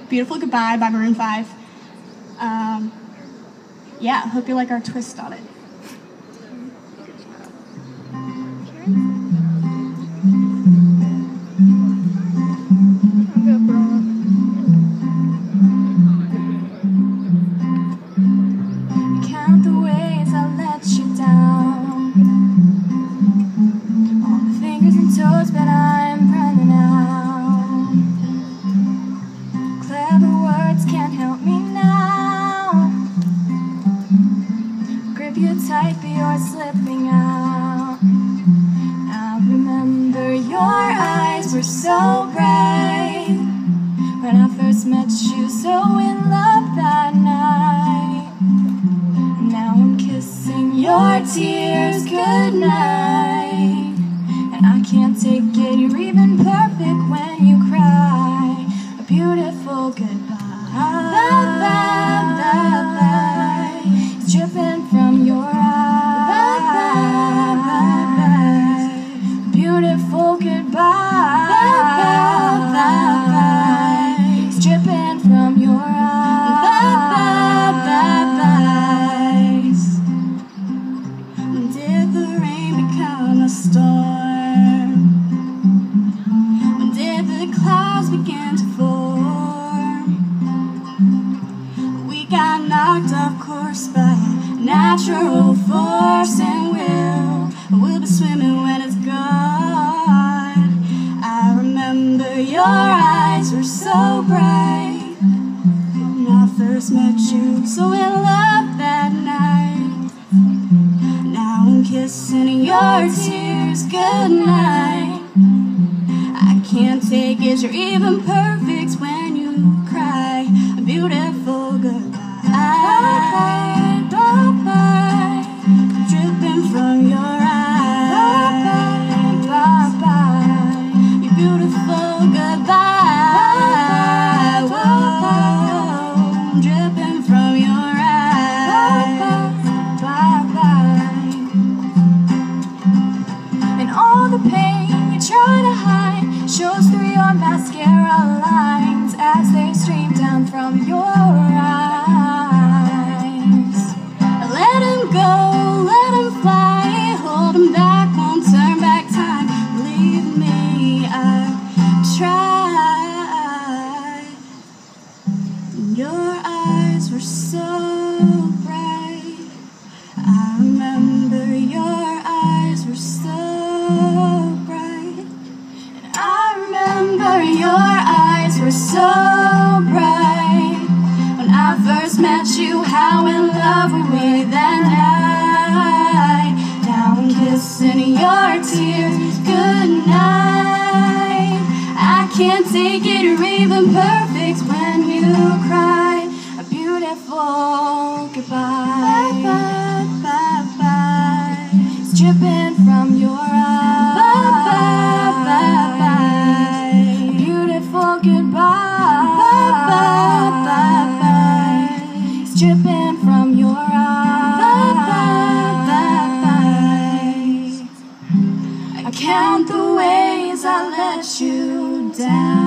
Beautiful Goodbye by Maroon 5. Yeah, hope you like our twist on it. Count the ways I let you down, all the fingers and toes, but I'm running out. Clever words can't help me now. Grip you tight, but you're slipping out. I remember your eyes were so bright when I first met you, so in love that night. Now I'm kissing your tears goodnight, and I can't take it, you're even perfect when you cry. A beautiful goodbye. It's dripping from your eyes. Beautiful goodbye. It's dripping from your eyes. Did the rain become a storm? When did the clouds begin to form? We got knocked off course by a natural force, and we'll be swimming when it's gone. I remember your eyes were so bright when I first met you, so in love that night. Now I'm kissing your tears goodnight. I can't take it, you're even perfect when you cry. A beautiful goodbye. Dripping from your eyes. Your beautiful goodbye. Whoa, dripping from your eyes. And all the pain you try to hide shows through your mascara lines as they stream down from your eyes. Let him go, let him fly, hold him back, won't turn back time. Believe me, I tried. Your eyes were so bright. I remember your eyes were so bright. And I remember your eyes were so bright when I first met you, how in love were we that night. Now I'm kissing your tears goodnight. I can't take it, you're even perfect when you cry. A beautiful goodbye. It's dripping from your eyes. A beautiful goodbye. It's dripping from your eyes. I count the ways I let you down.